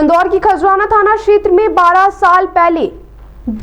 इंदौर की खजराना थाना क्षेत्र में 12 साल पहले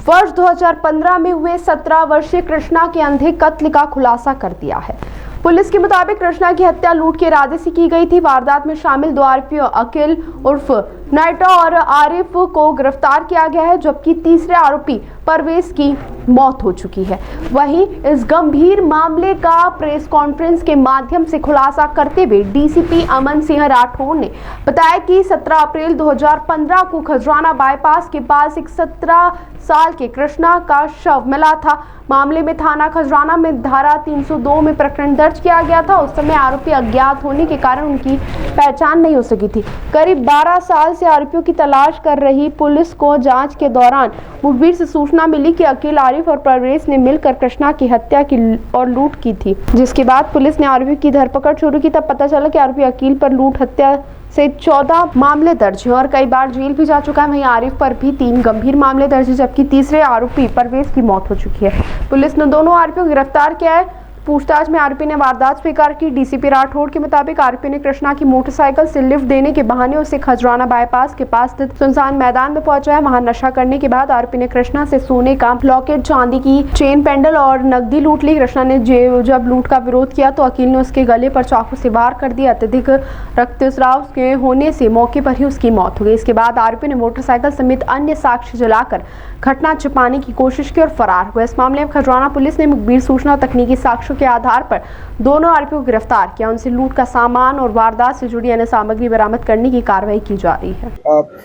वर्ष 2015 में हुए 17 वर्षीय कृष्णा के अंधे कत्ल का खुलासा कर दिया है। पुलिस के मुताबिक कृष्णा की हत्या लूट के इरादे से की गई थी। वारदात में शामिल दो आरोपियों अखिल उर्फ नाइटा और आरिफ को गिरफ्तार किया गया है, जबकि तीसरे आरोपी परवेज की मौत हो चुकी है। वहीं इस गंभीर मामले का प्रेस कॉन्फ्रेंस के माध्यम से खुलासा करते हुए डीसीपी अमन सिंह राठौर ने बताया कि 17 अप्रैल 2015 को खजराना बाईपास के पास एक 17 साल के कृष्णा का शव मिला था। मामले में थाना खजराना में धारा 302 में प्रकरण दर्ज किया गया था। उस समय आरोपी अज्ञात होने के कारण उनकी पहचान नहीं हो सकी थी। करीब 12 साल से आरोपियों की तलाश कर रही पुलिस को जांच के दौरान मुखबिर से सूचना मिली कि अखिल, आरिफ और परवेज ने मिलकर कृष्णा की हत्या की और लूट की थी, जिसके बाद पुलिस ने आरोपी की धरपकड़ शुरू की। तब पता चला कि आरोपी अखिल पर लूट हत्या से 14 मामले दर्ज हैं और कई बार जेल भी जा चुका है। वहीं आरिफ पर भी 3 गंभीर मामले दर्ज हैं, जबकि तीसरे आरोपी परवेज की मौत हो चुकी है। पुलिस ने दोनों आरोपियों को गिरफ्तार किया है। पूछताछ में आरोपी ने वारदात स्वीकार की। डीसीपी राठौड़ के मुताबिक आरोपी ने कृष्णा की मोटरसाइकिल से लिफ्ट देने के बहाने उसे खजराना बाईपास के पास स्थित सुनसान मैदान में पहुंचाया। वहां नशा करने के बाद आरोपी ने कृष्णा से सोने का लॉकेट, चांदी की चेन, पेंडल और नकदी लूट ली। कृष्णा ने जब लूट का विरोध किया तो अखिल ने उसके गले पर चाकू से वार कर दिया। अत्यधिक रक्तस्राव के होने से मौके पर ही उसकी मौत हो गई। इसके बाद आरोपी ने मोटरसाइकिल समेत अन्य साक्ष्य जलाकर घटना छिपाने की कोशिश की और फरार हुआ। इस मामले में खजराना पुलिस ने मुखबिर सूचना और तकनीकी साक्ष्यों के आधार पर दोनों आरोपियों को गिरफ्तार किया। उनसे लूट का सामान और वारदात से जुड़ी अन्य सामग्री बरामद करने की कार्रवाई की जा रही है।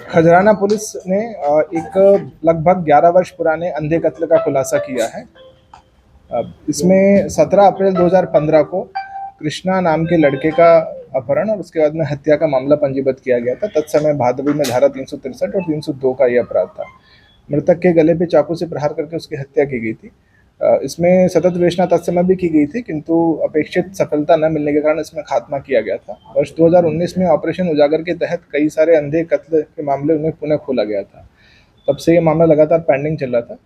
खजराना पुलिस ने एक लगभग 11 वर्ष पुराने अंधे कत्ल का खुलासा किया है। इसमें 17 अप्रैल 2015 को कृष्णा नाम के लड़के का अपहरण और उसके बाद में हत्या का मामला पंजीबद्ध किया गया था। तत्समय भादवी में धारा 363 और 302 का यह अपराध था। मृतक के गले पे चाकू से प्रहार करके उसकी हत्या की गई थी। इसमें सतत विवेचना तत्समय भी की गई थी, किंतु अपेक्षित सफलता न मिलने के कारण इसमें खात्मा किया गया था। वर्ष 2019 में ऑपरेशन उजागर के तहत कई सारे अंधे कत्ल के मामले उन्हें पुनः खोला गया था। तब से ये मामला लगातार पेंडिंग चल रहा था।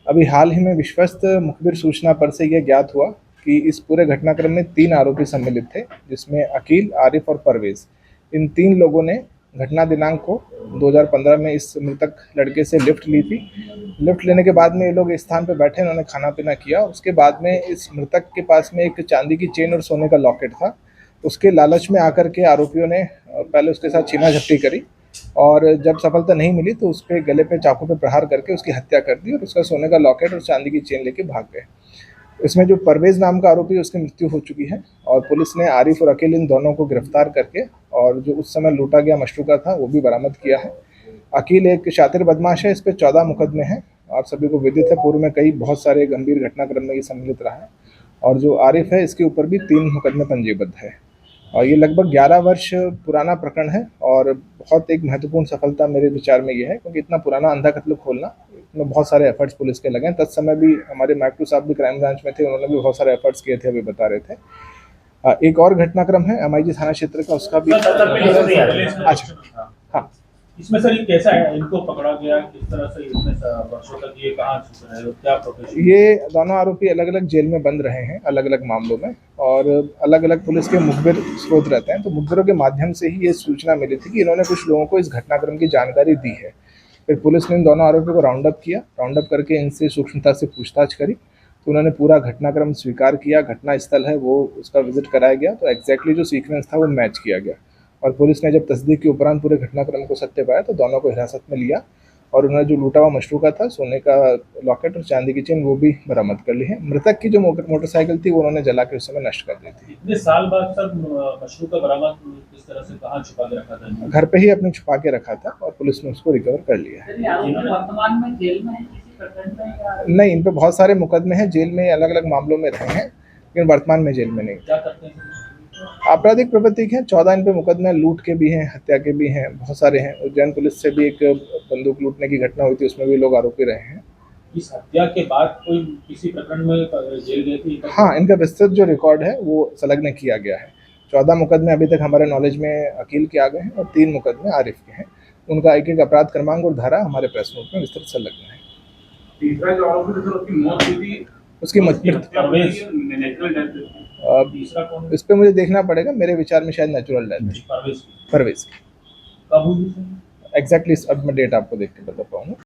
अभी हाल ही में विश्वस्त मुखबिर सूचना पर से यह ज्ञात हुआ कि इस पूरे घटनाक्रम में 3 आरोपी सम्मिलित थे, जिसमें अकील, आरिफ और परवेज। इन 3 लोगों ने घटना दिनांक को 2015 में इस मृतक लड़के से लिफ्ट ली थी। लिफ्ट लेने के बाद में ये लोग इस स्थान पर बैठे, इन्होंने खाना पीना किया। उसके बाद में इस मृतक के पास में एक चांदी की चेन और सोने का लॉकेट था। उसके लालच में आकर के आरोपियों ने पहले उसके साथ छीना झपटी करी और जब सफलता नहीं मिली तो उस पर गले पे चाकू पे प्रहार करके उसकी हत्या कर दी और उसका सोने का लॉकेट और चांदी की चेन लेके भाग गए। इसमें जो परवेज नाम का आरोपी, उसकी मृत्यु हो चुकी है और पुलिस ने आरिफ और अकील, इन दोनों को गिरफ्तार करके और जो उस समय लूटा गया मशरूका था वो भी बरामद किया है। अकील एक शातिर बदमाश है, इस पर 14 मुकदमे हैं। आप सभी को विदित है, पूर्व में कई बहुत सारे गंभीर घटनाक्रम में ये सम्मिलित रहा है। और जो आरिफ है, इसके ऊपर भी 3 मुकदमे पंजीबद्ध है और ये लगभग 11 वर्ष पुराना प्रकरण है और बहुत एक महत्वपूर्ण सफलता मेरे विचार में ये है, क्योंकि इतना पुराना अंधा कत्ल खोलना में बहुत सारे एफर्ट्स पुलिस के लगे हैं। तत्समय भी हमारे मैक्टू साहब भी क्राइम ब्रांच में थे, उन्होंने भी बहुत सारे एफर्ट्स किए थे, अभी बता रहे थे। एक और घटनाक्रम है MIG थाना क्षेत्र का, उसका भी अच्छा हाँ। इसमें सर ये कैसा है, इनको पकड़ा गया किस तरह से, इतने वर्षों तक ये कहाँ छुप रहे हो, क्या प्रोफेशन? ये दोनों आरोपी अलग अलग जेल में बंद रहे हैं अलग अलग मामलों में और अलग अलग पुलिस के मुखबिर स्रोत रहते हैं। तो मुखबिरों के माध्यम से ही ये सूचना मिली थी कि इन्होंने कुछ लोगों को इस घटनाक्रम की जानकारी दी है। फिर पुलिस ने इन दोनों आरोपियों को राउंड अप किया। राउंड अप करके इनसे सूक्ष्मता से पूछताछ करी तो उन्होंने पूरा घटनाक्रम स्वीकार किया। घटना स्थल है वो उसका विजिट कराया गया तो एग्जैक्टली जो सीक्वेंस था वो मैच किया गया और पुलिस ने जब तस्दीक के उपरांत पूरे घटनाक्रम को सत्य पाया तो दोनों को हिरासत में लिया और उन्होंने जो लूटा हुआ मशरूका था, सोने का लॉकेट और चांदी की चेन, वो भी बरामद कर ली है। मृतक की जो मोटरसाइकिल थी वो उन्होंने जला के उस समय नष्ट कर दी थी। इतने साल बाद सर मशरूका बरामद किस तरह से, कहाँ छुपा के रखा था? घर पे ही अपने छुपा के रखा था और पुलिस ने उसको रिकवर कर लिया है। वर्तमान में जेल में है किसी प्रकरण में? नहीं, इन पे बहुत सारे मुकदमे हैं, जेल में अलग अलग मामलों में रहे हैं, लेकिन वर्तमान में जेल में नहीं। क्या करते हैं? आपराधिक प्रवृत्ति हैं, 14 इन पे मुकदमे लूट के भी हैं, हत्या के भी हैं, बहुत सारे हैं। उज्जैन पुलिस से भी एक बंदूक लूटने की घटना हुई थी, उसमें भी लोग आरोपी रहे हैं। इस हत्या के बाद कोई किसी प्रकरण में जेल गए थे? हाँ, इनका विस्तृत जो रिकॉर्ड है वो संलग्न किया गया है। 14 मुकदमे अभी तक हमारे नॉलेज में अकील के आ गए हैं और 3 मुकदमे आरिफ के हैं। उनका एक एक अपराध क्रमांक और धारा हमारे प्रेस नोट में विस्तृत संलग्न है। तीसरा जो आरोपी था उसकी मौत हुई थी, उसकी इस पे मुझे देखना पड़ेगा, मेरे विचार में शायद नेचुरल डेथ है। परवेज परवेज कब हुई? एग्जैक्टली अब मैं डेट आपको देख के बता पाऊंगा।